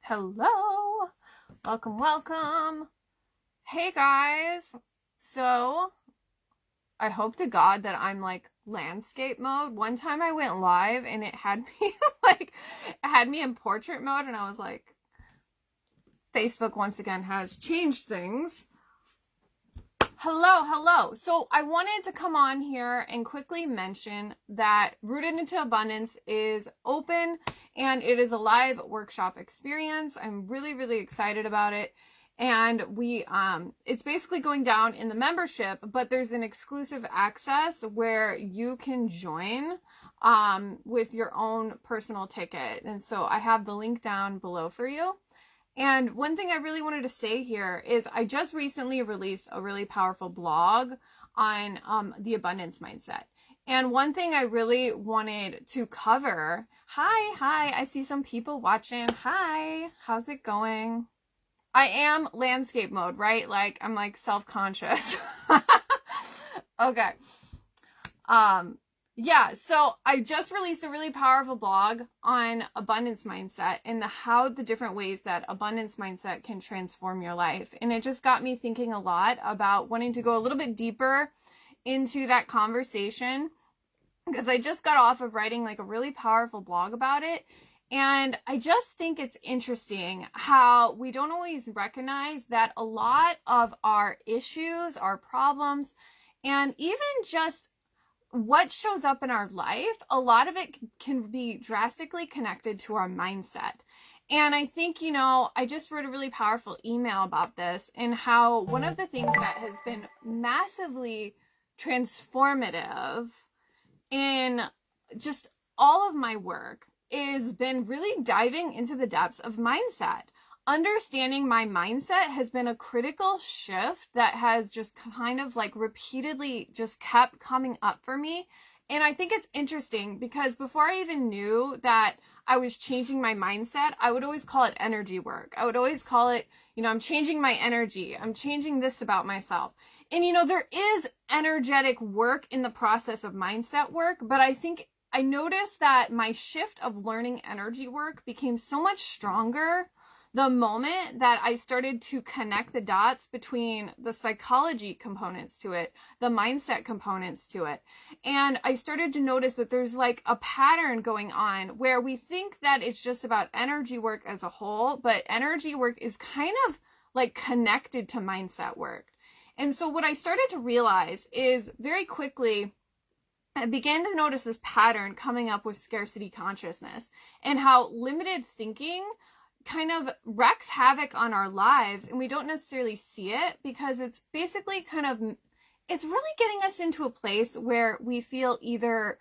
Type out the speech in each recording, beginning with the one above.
Hello. Welcome. Hey guys. So, I hope to God that I'm like landscape mode. One time I went live and it had me in portrait mode and I was like, Facebook once again has changed things. Hello. So I wanted to come on here and quickly mention that Rooted into Abundance is open and it is a live workshop experience. I'm really excited about it. And it's basically going down in the membership, but there's an exclusive access where you can join with your own personal ticket. And so I have the link down below for you. And one thing I really wanted to say here is I just recently released a really powerful blog on the abundance mindset. And one thing I really wanted to cover, hi, I see some people watching. Hi, how's it going? I am landscape mode, right? Like I'm like self-conscious. Okay. Yeah, so I just released a really powerful blog on abundance mindset and the different ways that abundance mindset can transform your life. And it just got me thinking a lot about wanting to go a little bit deeper into that conversation because I just got off of writing like a really powerful blog about it. And I just think it's interesting how we don't always recognize that a lot of our issues, our problems, and even just what shows up in our life, a lot of it can be drastically connected to our mindset. And I think, I just wrote a really powerful email about this and how one of the things that has been massively transformative in just all of my work is been really diving into the depths of mindset. Understanding my mindset has been a critical shift that has just kind of like repeatedly just kept coming up for me. And I think it's interesting because before I even knew that I was changing my mindset, I would always call it energy work. I would always call it, I'm changing my energy. I'm changing this about myself. And, there is energetic work in the process of mindset work, but I think I noticed that my shift of learning energy work became so much stronger the moment that I started to connect the dots between the psychology components to it, the mindset components to it. And I started to notice that there's like a pattern going on where we think that it's just about energy work as a whole, but energy work is kind of like connected to mindset work. And so what I started to realize is very quickly, I began to notice this pattern coming up with scarcity consciousness and how limited thinking kind of wreaks havoc on our lives, and we don't necessarily see it because it's basically it's really getting us into a place where we feel either,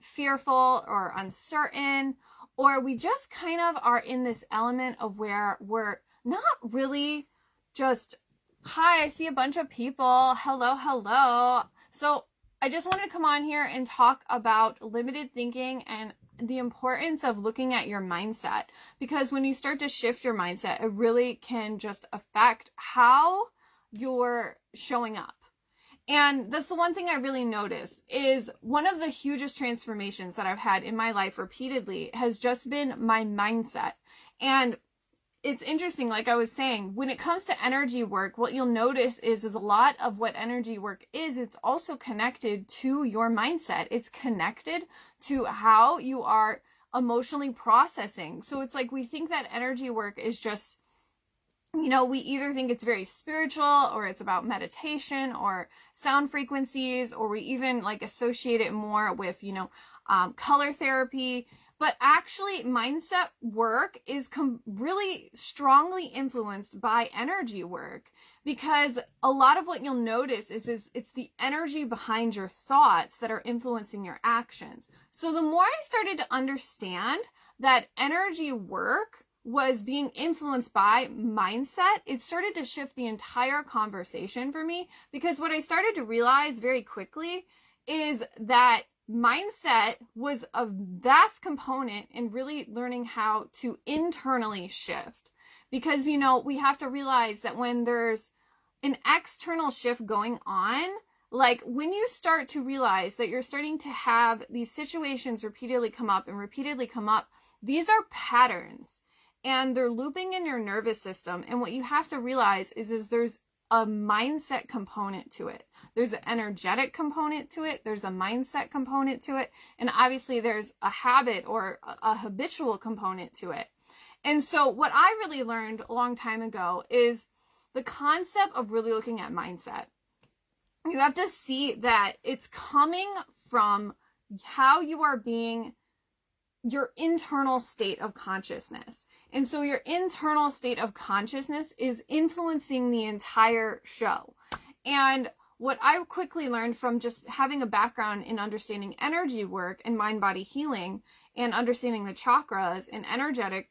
fearful or uncertain, or we just kind of are in this element of where we're not really just, hi, I see a bunch of people. Hello. So I just wanted to come on here and talk about limited thinking and the importance of looking at your mindset, because when you start to shift your mindset, it really can just affect how you're showing up. And that's the one thing I really noticed is one of the hugest transformations that I've had in my life repeatedly has just been my mindset. And it's interesting, like I was saying, when it comes to energy work, what you'll notice is a lot of what energy work is, it's also connected to your mindset. It's connected to how you are emotionally processing. So it's like we think that energy work is just, we either think it's very spiritual or it's about meditation or sound frequencies, or we even like associate it more with, color therapy. But actually, mindset work is really strongly influenced by energy work, because a lot of what you'll notice is it's the energy behind your thoughts that are influencing your actions. So the more I started to understand that energy work was being influenced by mindset, it started to shift the entire conversation for me, because what I started to realize very quickly is that mindset was a vast component in really learning how to internally shift. Because, we have to realize that when there's an external shift going on, like when you start to realize that you're starting to have these situations repeatedly come up, these are patterns. and they're looping in your nervous system. And what you have to realize is there's a mindset component to it. There's an energetic component to it. There's a mindset component to it. And obviously there's a habit or a habitual component to it. And so what I really learned a long time ago is the concept of really looking at mindset. You have to see that it's coming from how you are being, your internal state of consciousness. And so your internal state of consciousness is influencing the entire show. And what I quickly learned from just having a background in understanding energy work and mind-body healing and understanding the chakras and energetic,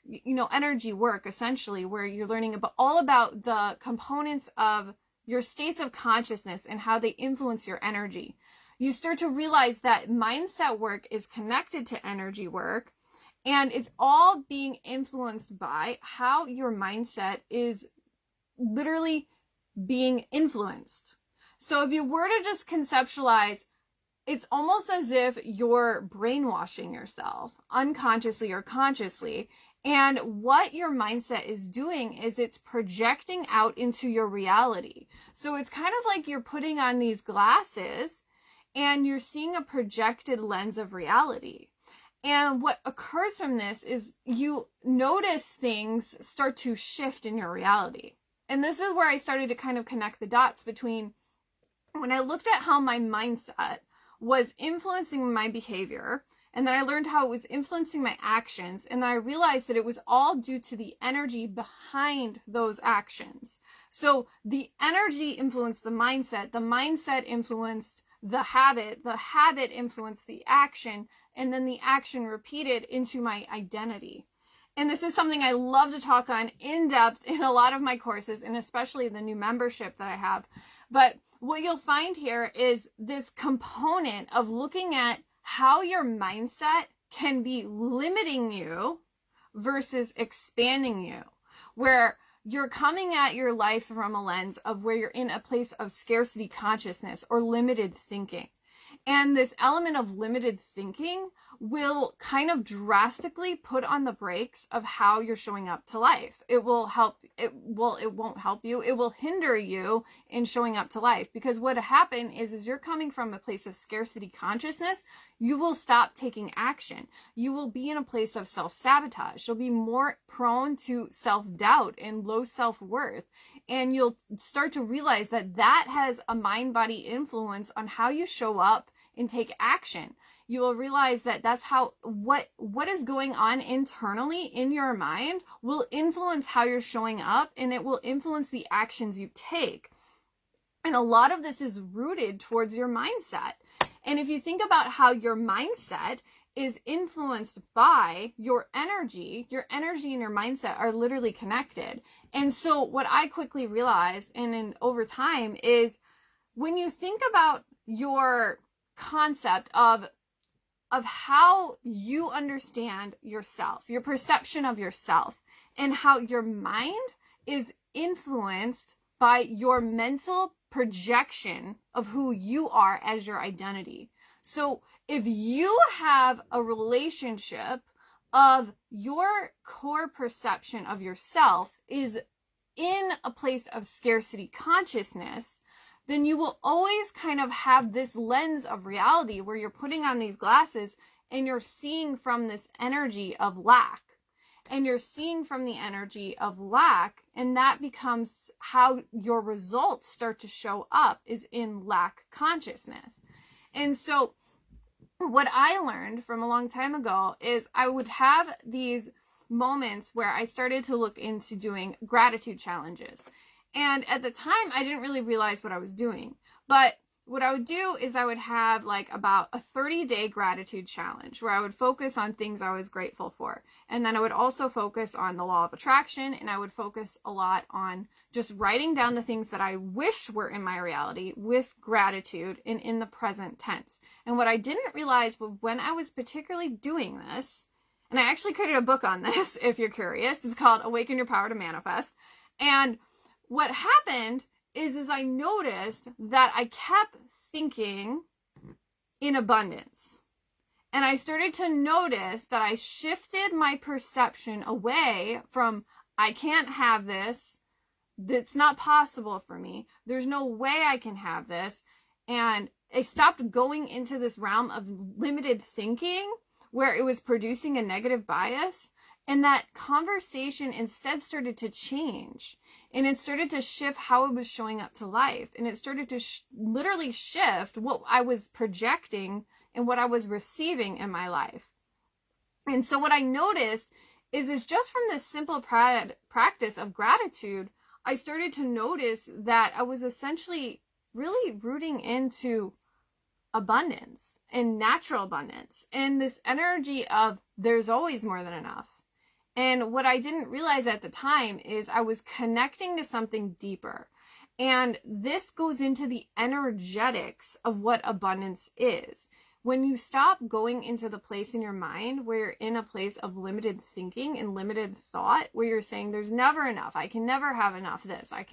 energy work essentially, where you're learning about all about the components of your states of consciousness and how they influence your energy. You start to realize that mindset work is connected to energy work, and it's all being influenced by how your mindset is literally being influenced. So if you were to just conceptualize, it's almost as if you're brainwashing yourself unconsciously or consciously. And what your mindset is doing is it's projecting out into your reality. So it's kind of like you're putting on these glasses and you're seeing a projected lens of reality. And what occurs from this is you notice things start to shift in your reality. And this is where I started to kind of connect the dots between when I looked at how my mindset was influencing my behavior, and then I learned how it was influencing my actions, and then I realized that it was all due to the energy behind those actions. So the energy influenced the mindset influenced the habit influenced the action, and then the action repeated into my identity. And this is something I love to talk on in depth in a lot of my courses, and especially the new membership that I have. But what you'll find here is this component of looking at how your mindset can be limiting you versus expanding you, where you're coming at your life from a lens of where you're in a place of scarcity consciousness or limited thinking. And this element of limited thinking will kind of drastically put on the brakes of how you're showing up to life. It won't help you. It will hinder you in showing up to life, because what happen is you're coming from a place of scarcity consciousness. You will stop taking action. You will be in a place of self-sabotage. You'll be more prone to self-doubt and low self-worth. And you'll start to realize that that has a mind-body influence on how you show up and take action. You will realize that that's how what is going on internally in your mind will influence how you're showing up, and it will influence the actions you take. And a lot of this is rooted towards your mindset. And if you think about how your mindset is influenced by your energy and your mindset are literally connected. And so what I quickly realized and over time is when you think about your concept of how you understand yourself, your perception of yourself, and how your mind is influenced by your mental projection of who you are as your identity. So if you have a relationship of your core perception of yourself is in a place of scarcity consciousness, then you will always kind of have this lens of reality where you're putting on these glasses and you're seeing from this energy of lack. And you're seeing from the energy of lack, and that becomes how your results start to show up, is in lack consciousness. And so what I learned from a long time ago is I would have these moments where I started to look into doing gratitude challenges. And at the time, I didn't really realize what I was doing. But what I would do is I would have like about a 30-day gratitude challenge where I would focus on things I was grateful for. And then I would also focus on the law of attraction, and I would focus a lot on just writing down the things that I wish were in my reality with gratitude and in the present tense. And what I didn't realize was when I was particularly doing this, and I actually created a book on this if you're curious, it's called Awaken Your Power to Manifest. And what happened is I noticed that I kept thinking in abundance. And I started to notice that I shifted my perception away from, I can't have this, that's not possible for me, there's no way I can have this. And I stopped going into this realm of limited thinking where it was producing a negative bias. And that conversation instead started to change. And it started to shift how it was showing up to life. And it started to literally shift what I was projecting and what I was receiving in my life. And so what I noticed is just from this simple practice of gratitude, I started to notice that I was essentially really rooting into abundance and natural abundance and this energy of there's always more than enough. And what I didn't realize at the time is I was connecting to something deeper. And this goes into the energetics of what abundance is. When you stop going into the place in your mind where you're in a place of limited thinking and limited thought, where you're saying there's never enough, I can never have enough of this, I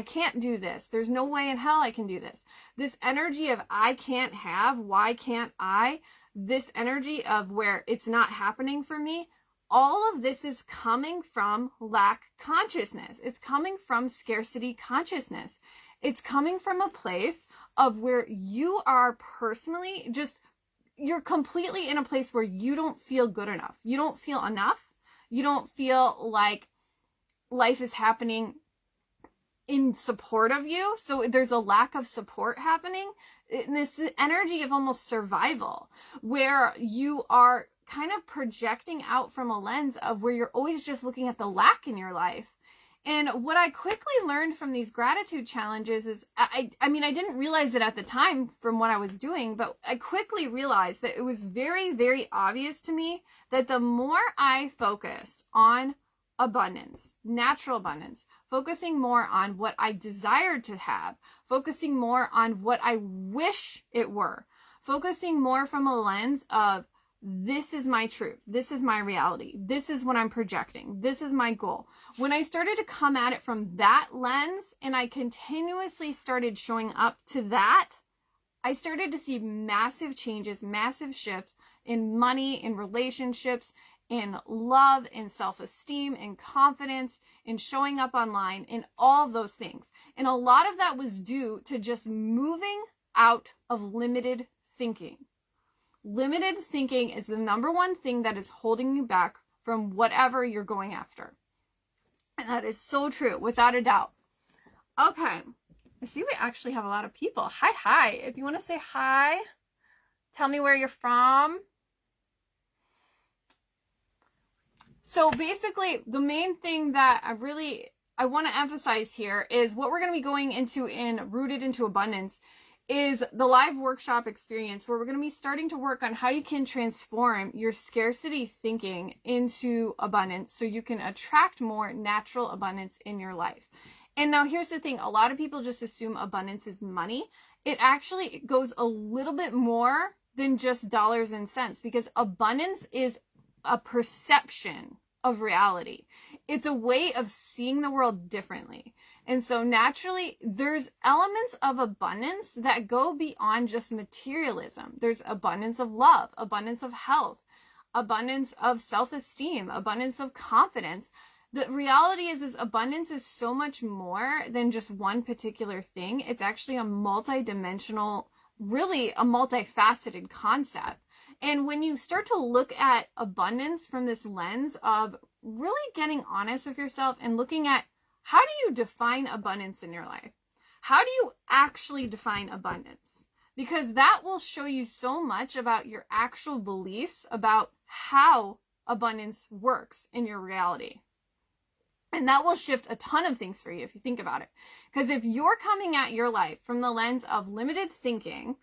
can't do this, there's no way in hell I can do this. This energy of I can't have, why can't I? This energy of where it's not happening for me, all of this is coming from lack consciousness. It's coming from scarcity consciousness. It's coming from a place of where you are personally just, you're completely in a place where you don't feel good enough. You don't feel enough. You don't feel like life is happening in support of you. So there's a lack of support happening. And this energy of almost survival, where you are kind of projecting out from a lens of where you're always just looking at the lack in your life. And what I quickly learned from these gratitude challenges is, I mean, I didn't realize it at the time from what I was doing, but I quickly realized that it was very, very obvious to me that the more I focused on abundance, natural abundance, focusing more on what I desired to have, focusing more on what I wish it were, focusing more from a lens of, this is my truth. This is my reality. This is what I'm projecting. This is my goal. When I started to come at it from that lens and I continuously started showing up to that, I started to see massive changes, massive shifts in money, in relationships, in love, in self-esteem, in confidence, in showing up online, in all of those things. And a lot of that was due to just moving out of limited thinking. Limited thinking is the number one thing that is holding you back from whatever you're going after. And that is so true, without a doubt. Okay, I see we actually have a lot of people. Hi. If you want to say hi, tell me where you're from. So basically, the main thing that I want to emphasize here is what we're going to be going into in Rooted into Abundance is the live workshop experience, where we're going to be starting to work on how you can transform your scarcity thinking into abundance so you can attract more natural abundance in your life. And now here's the thing. A lot of people just assume abundance is money. It actually goes a little bit more than just dollars and cents, because abundance is a perception of reality. It's a way of seeing the world differently. And so naturally, there's elements of abundance that go beyond just materialism. There's abundance of love, abundance of health, abundance of self-esteem, abundance of confidence. The reality is abundance is so much more than just one particular thing. It's actually a multi-dimensional, really a multifaceted concept. And when you start to look at abundance from this lens of really getting honest with yourself and looking at, how do you define abundance in your life? How do you actually define abundance? Because that will show you so much about your actual beliefs about how abundance works in your reality. And that will shift a ton of things for you if you think about it. Because if you're coming at your life from the lens of limited thinking,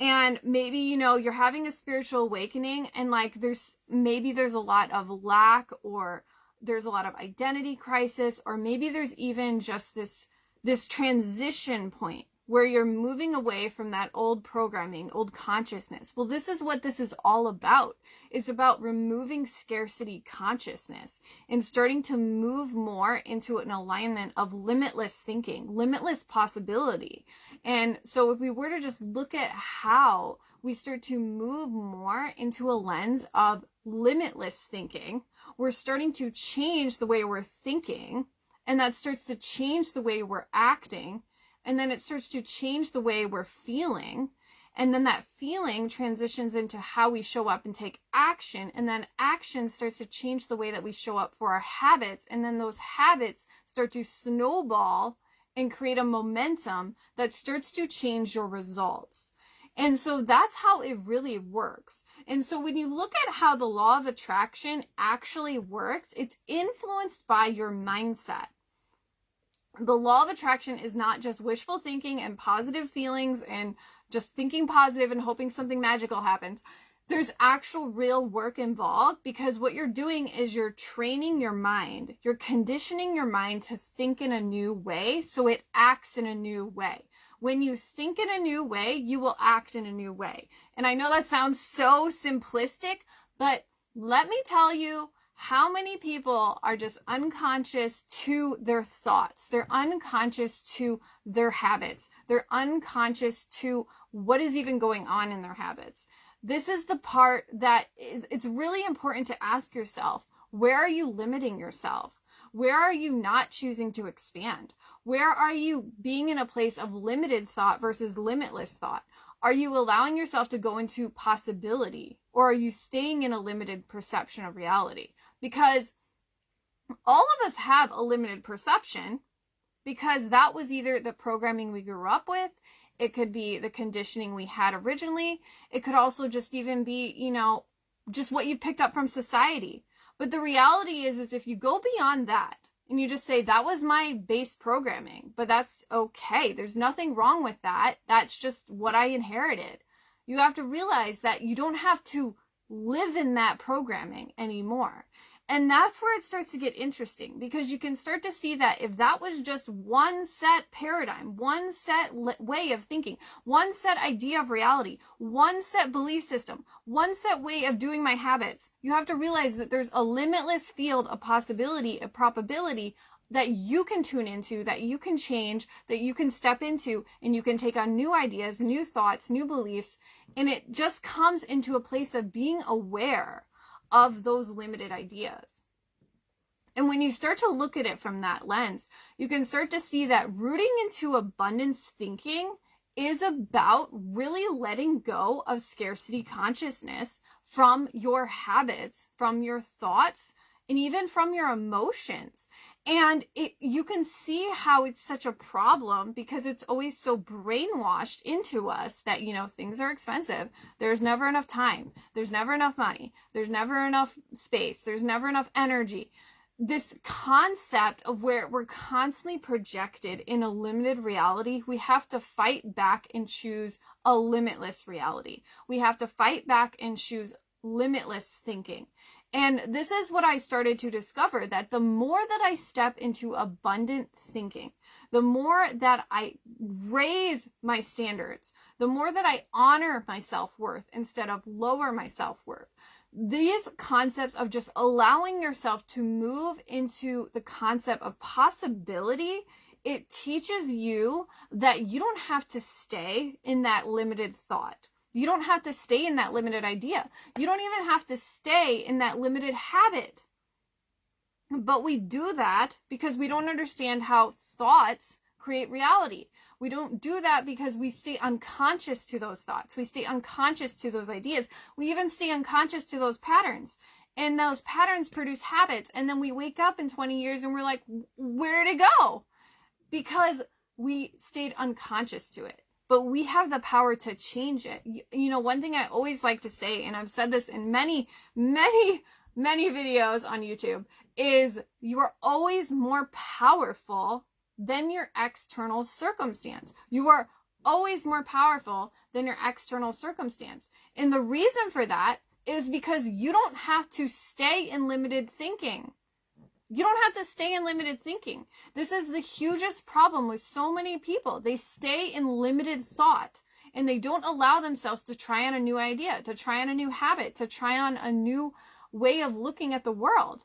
and maybe, you're having a spiritual awakening and there's a lot of lack, or there's a lot of identity crisis, or maybe there's even just this transition point where you're moving away from that old programming, old consciousness. Well, this is what this is all about. It's about removing scarcity consciousness and starting to move more into an alignment of limitless thinking, limitless possibility. And so if we were to just look at how we start to move more into a lens of limitless thinking, we're starting to change the way we're thinking, and that starts to change the way we're acting. And then it starts to change the way we're feeling. And then that feeling transitions into how we show up and take action. And then action starts to change the way that we show up for our habits. And then those habits start to snowball and create a momentum that starts to change your results. And so that's how it really works. And so when you look at how the law of attraction actually works, it's influenced by your mindset. The law of attraction is not just wishful thinking and positive feelings and just thinking positive and hoping something magical happens. There's actual real work involved, because what you're doing is you're training your mind. You're conditioning your mind to think in a new way so it acts in a new way. When you think in a new way, you will act in a new way. And I know that sounds so simplistic, but let me tell you, how many people are just unconscious to their thoughts? They're unconscious to their habits. They're unconscious to what is even going on in their habits. This is the part that it's really important to ask yourself, where are you limiting yourself? Where are you not choosing to expand? Where are you being in a place of limited thought versus limitless thought? Are you allowing yourself to go into possibility, or are you staying in a limited perception of reality? Because all of us have a limited perception, because that was either the programming we grew up with, it could be the conditioning we had originally, it could also just even be, just what you picked up from society. But the reality is if you go beyond that and you just say, that was my base programming, but that's okay, there's nothing wrong with that, that's just what I inherited. You have to realize that you don't have to live in that programming anymore. And that's where it starts to get interesting, because you can start to see that if that was just one set paradigm, one set way of thinking, one set idea of reality, one set belief system, one set way of doing my habits, you have to realize that there's a limitless field of possibility, of probability that you can tune into, that you can change, that you can step into, and you can take on new ideas, new thoughts, new beliefs. And it just comes into a place of being aware of those limited ideas. And when you start to look at it from that lens, you can start to see that rooting into abundance thinking is about really letting go of scarcity consciousness from your habits, from your thoughts, and even from your emotions. And you can see how it's such a problem, because it's always so brainwashed into us that, things are expensive. There's never enough time. There's never enough money. There's never enough space. There's never enough energy. This concept of where we're constantly projected in a limited reality, we have to fight back and choose a limitless reality. We have to fight back and choose limitless thinking. And this is what I started to discover, that the more that I step into abundant thinking, the more that I raise my standards, the more that I honor my self-worth instead of lower my self-worth. These concepts of just allowing yourself to move into the concept of possibility, it teaches you that you don't have to stay in that limited thought. You don't have to stay in that limited idea. You don't even have to stay in that limited habit. But we do that because we don't understand how thoughts create reality. We don't do that because we stay unconscious to those thoughts. We stay unconscious to those ideas. We even stay unconscious to those patterns. And those patterns produce habits. And then we wake up in 20 years and we're like, where did it go? Because we stayed unconscious to it. But we have the power to change it. One thing I always like to say, and I've said this in many, many, many videos on YouTube, is you are always more powerful than your external circumstance. You are always more powerful than your external circumstance. And the reason for that is because you don't have to stay in limited thinking. You don't have to stay in limited thinking. This is the hugest problem with so many people. They stay in limited thought and they don't allow themselves to try on a new idea, to try on a new habit, to try on a new way of looking at the world,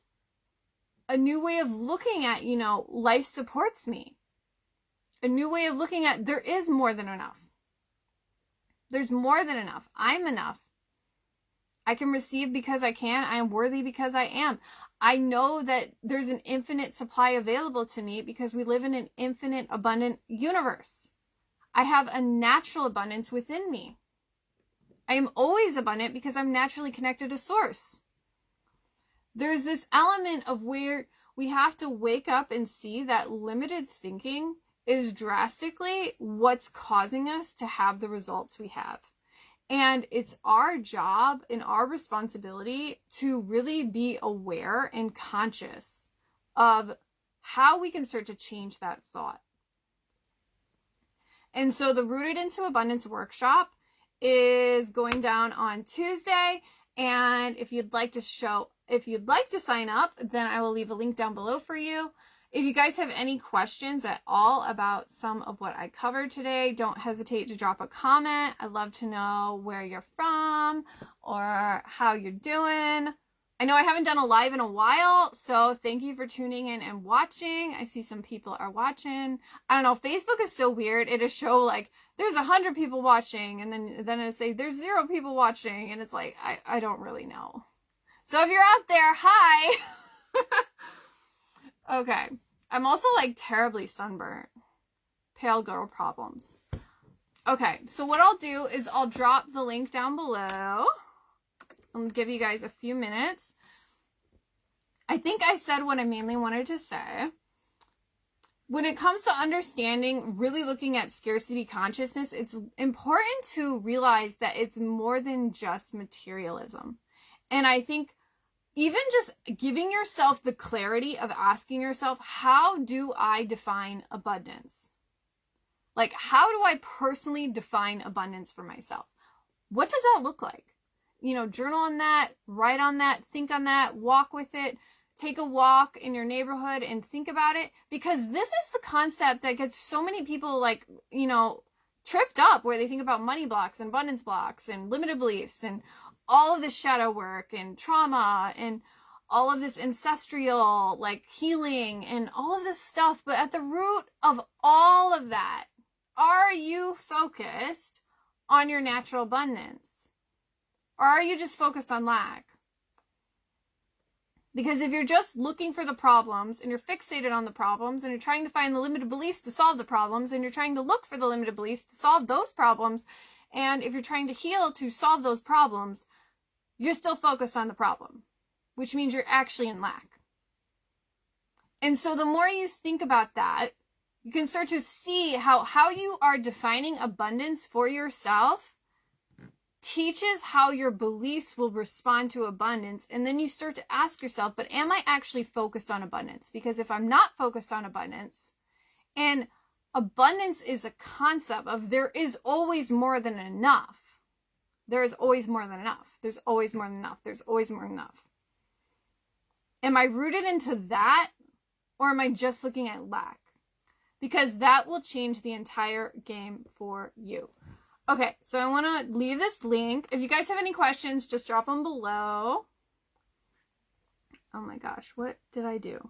a new way of looking at, life supports me, a new way of looking at there is more than enough. There's more than enough. I'm enough. I can receive because I can. I am worthy because I am. I know that there's an infinite supply available to me because we live in an infinite, abundant universe. I have a natural abundance within me. I am always abundant because I'm naturally connected to source. There's this element of where we have to wake up and see that limited thinking is drastically what's causing us to have the results we have. And it's our job and our responsibility to really be aware and conscious of how we can start to change that thought. And so the Rooted into Abundance workshop is going down on Tuesday. And if you'd like to sign up, then I will leave a link down below for you. If you guys have any questions at all about some of what I covered today, don't hesitate to drop a comment. I'd love to know where you're from or how you're doing. I know I haven't done a live in a while, so thank you for tuning in and watching. I see some people are watching. I don't know, Facebook is so weird. It'll show like there's 100 people watching, and then it'll say there's 0 people watching, and it's like I don't really know. So if you're out there, hi. Okay. I'm also like terribly sunburnt. Pale girl problems. Okay, so what I'll do is I'll drop the link down below. I'll give you guys a few minutes. I think I said what I mainly wanted to say. When it comes to understanding, really looking at scarcity consciousness, it's important to realize that it's more than just materialism. And I think even just giving yourself the clarity of asking yourself, how do I define abundance? Like, how do I personally define abundance for myself? What does that look like? Journal on that, write on that, think on that, walk with it, take a walk in your neighborhood and think about it. Because this is the concept that gets so many people tripped up, where they think about money blocks and abundance blocks and limited beliefs and all of this shadow work and trauma and all of this ancestral healing and all of this stuff. But at the root of all of that, are you focused on your natural abundance? Or are you just focused on lack? Because if you're just looking for the problems and you're fixated on the problems and you're trying to find the limited beliefs to solve the problems and you're trying to look for the limited beliefs to solve those problems, and if you're trying to heal to solve those problems, you're still focused on the problem, which means you're actually in lack. And so the more you think about that, you can start to see how you are defining abundance for yourself teaches how your beliefs will respond to abundance. And then you start to ask yourself, but am I actually focused on abundance? Because if I'm not focused on abundance, and abundance is a concept of there is always more than enough. There is always more than enough. There's always more than enough. There's always more than enough. Am I rooted into that, or am I just looking at lack? Because that will change the entire game for you. Okay, so I want to leave this link. If you guys have any questions, just drop them below. Oh my gosh, what did I do?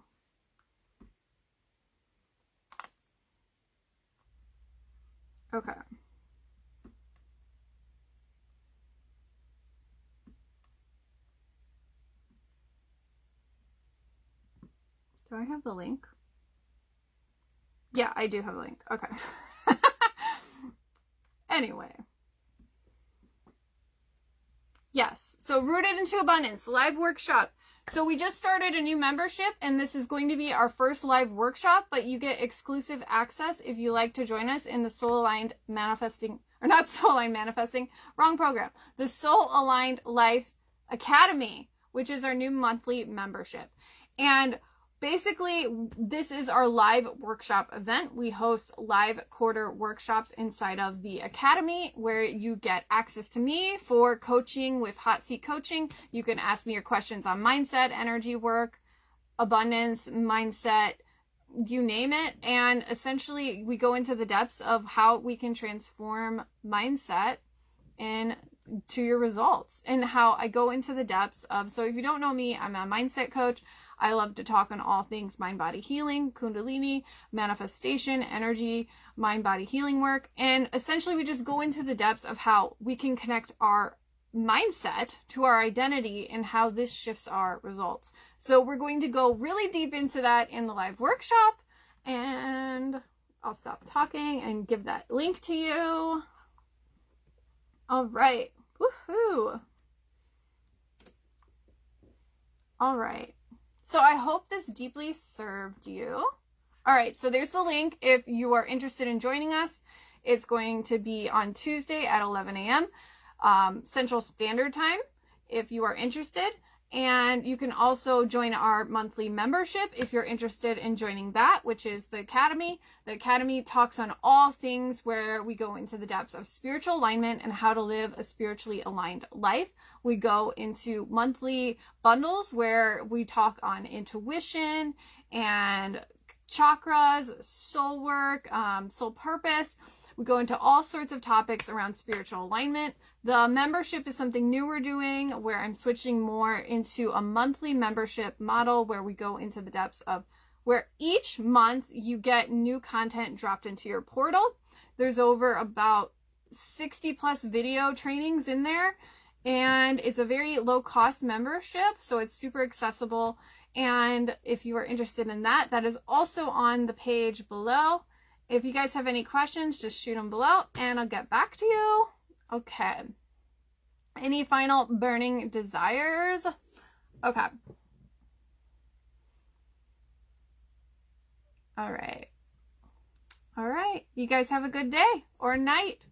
Okay. Do I have the link? Yeah, I do have a link. Okay. Anyway. Yes. So Rooted into Abundance, live workshop. So we just started a new membership, and this is going to be our first live workshop, but you get exclusive access if you like to join us in the Soul Aligned Manifesting, or not Soul Aligned Manifesting, wrong program. The Soul Aligned Life Academy, which is our new monthly membership. And basically, this is our live workshop event. We host live quarter workshops inside of the academy where you get access to me for coaching with Hot Seat Coaching. You can ask me your questions on mindset, energy work, abundance mindset, you name it. And essentially we go into the depths of how we can transform mindset and to your results, and how I go into the depths of, so if you don't know me, I'm a mindset coach. I love to talk on all things mind body healing, kundalini, manifestation, energy, mind body healing work. And essentially we just go into the depths of how we can connect our mindset to our identity and how this shifts our results. So we're going to go really deep into that in the live workshop, and I'll stop talking and give that link to you. All right. Woohoo. All right. So I hope this deeply served you. All right. So there's the link if you are interested in joining us. It's going to be on Tuesday at 11 a.m. Central Standard Time if you are interested. And you can also join our monthly membership if you're interested in joining that, which is the Academy. The Academy talks on all things where we go into the depths of spiritual alignment and how to live a spiritually aligned life. We go into monthly bundles where we talk on intuition and chakras, soul work, soul purpose. We go into all sorts of topics around spiritual alignment. The membership is something new we're doing, where I'm switching more into a monthly membership model where we go into the depths of where each month you get new content dropped into your portal. There's over about 60 plus video trainings in there, and it's a very low cost membership, so it's super accessible. And if you are interested in that, that is also on the page below. If you guys have any questions, just shoot them below and I'll get back to you. Okay. Any final burning desires? Okay. All right. All right. You guys have a good day or night.